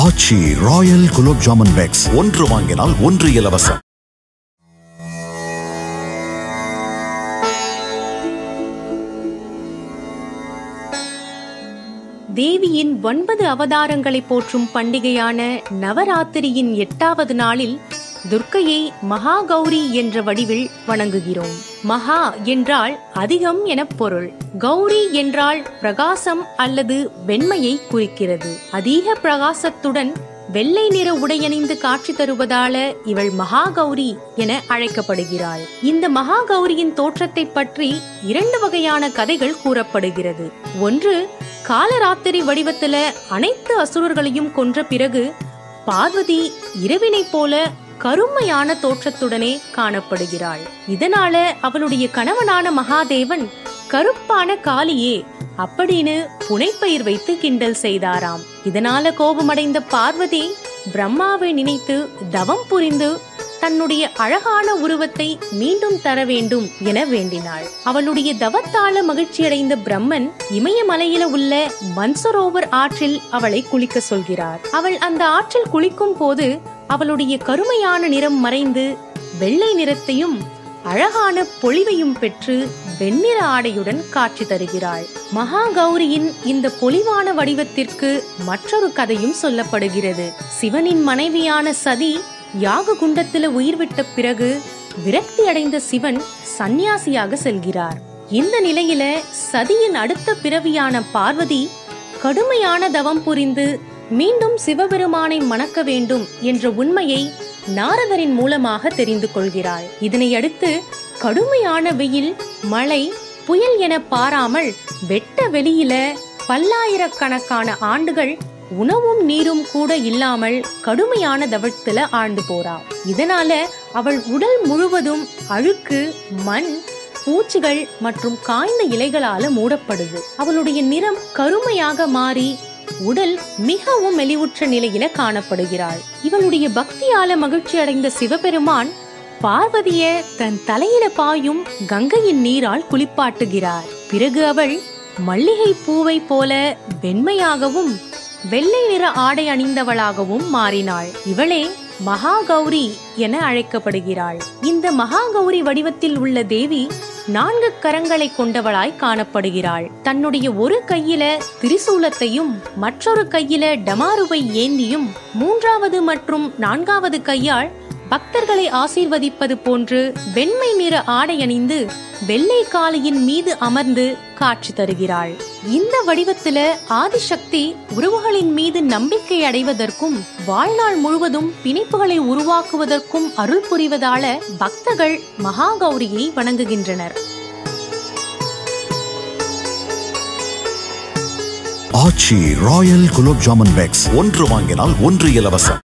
ஆச்சி Royal gulab jamun packs ஒன்று வாங்கினால் ஒன்று இலவசம். தேவியின் 9 அவதாரங்களை போற்றும் பண்டிகையான நவராத்திரியின் 8வது நாளில் துர்க்கையை மகாகௌரி என்ற வடிவில் வணங்குகிறோம். மகா என்றால் அதிகம் என பொருள். கௌரி என்றால் பிரகாசம் அல்லது வெண்மையை குறிக்கிறது. அதிக பிரகாசத்துடன் வெள்ளை நிற உடையணிந்து காட்சி தருவதால இவள் மகாகௌரி என அழைக்கப்படுகிறாள். இந்த மகாகௌரியின் தோற்றத்தை பற்றி 2 வகையான கதைகள் கூறப்படுகிறது. ஒன்று, காலராத்திரி வடிவத்துல அனைத்து அசுரர்களையும் கொன்ற பிறகு பார்வதி இரவினை போல கருமையான தோற்றத்துடனே காணப்படுகிறாள். இதனால அவளுடைய கணவனான மகாதேவன் கருப்பான காளியே அப்படின்னு புனைப்பெயர் வைத்து கிண்டல் செய்தாராம். இதனால கோபமடைந்த பார்வதி பிரம்மாவை நினைத்து தவம் புரிந்து தன்னுடைய அழகான உருவத்தை மீண்டும் தர வேண்டும் என வேண்டினாள். அவளுடைய தவத்தால மகிழ்ச்சியடைந்த பிரம்மன் இமயமலையில உள்ள மன்சரோவர் ஆற்றில் அவளை குளிக்க சொல்கிறார். அவள் அந்த ஆற்றில் குளிக்கும் போது அவளுடைய கருமையான நிறம் மறைந்து வெள்ளை நிறத்தையும் அழகான பொலிவையும் பெற்று வெண்ணிற ஆடையுடன் காட்சி தருகிறாள். மகாகௌரியின் இந்த பொலிவான வடிவத்திற்கு மற்றொரு கதையும் சொல்லப்படுகிறது. சிவனின் மனைவியான சதி யாக குண்டத்தில உயிர் விட்ட பிறகு விரக்தி அடைந்த சிவன் சந்நியாசியாக செல்கிறார். இந்த நிலையில சதியின் அடுத்த பிறவியான பார்வதி கடுமையான தவம் புரிந்து மீண்டும் சிவபெருமானை மணக்க வேண்டும் என்ற உண்மையை நாரதரின் மூலமாக தெரிந்து கொள்கிறாள். இதனை அடுத்து கடுமையான வெயில், மழை, புயல் என பாராமல் வெட்ட வெளியில பல்லாயிரக்கணக்கான ஆண்டுகள் உணவும் நீரும் கூட இல்லாமல் கடுமையான தவத்துல ஆழ்ந்து போறா. இதனால அவள் உடல் முழுவதும் அழுக்கு, மண், பூச்சிகள் மற்றும் காய்ந்த இலைகளால மூடப்படுது. அவளுடைய நிறம் கருமையாக மாறி உடல் மிகவும் மெலிவுற்ற நிலையில காணப்படுகிறாள். இவளுடைய பக்தியால மகிழ்ச்சி அடைந்த சிவபெருமான் பார்வதிய தன் தலையில பாயும் கங்கையின் நீரால் குளிப்பாட்டுகிறார். பிறகு அவள் மல்லிகை பூவை போல வெண்மையாகவும் வெள்ளை நிற ஆடை அணிந்தவளாகவும் மாறினாள். இவளே மகாகௌரி என அழைக்கப்படுகிறாள். இந்த மகாகௌரி வடிவத்தில் உள்ள தேவி 4 கரங்களை கொண்டவளாய் காணப்படுகிறாள். தன்னுடைய ஒரு கையில திரிசூலத்தையும் மற்றொரு கையில டமாருவை ஏந்தியும் 3வது மற்றும் 4வது கையால் பக்தர்களை ஆசீர்வதிப்பது போன்று வெண்மை நிற ஆடை அணிந்து வெள்ளை காளியின் மீது அமர்ந்து காட்சி தருகிறாள். இந்த வடிவத்துல ஆதிசக்தி உறவுகளின் மீது நம்பிக்கை அடைவதற்கும் வாழ்நாள் முழுவதும் பிணைப்புகளை உருவாக்குவதற்கும் அருள் புரிவதால பக்தர்கள் மகாகௌரியை வணங்குகின்றனர். ஆச்சி ராயல் குலோப் ஜாமுன் பேக்ஸ் ஒன்று வாங்கினால் ஒன்று இலவசம்.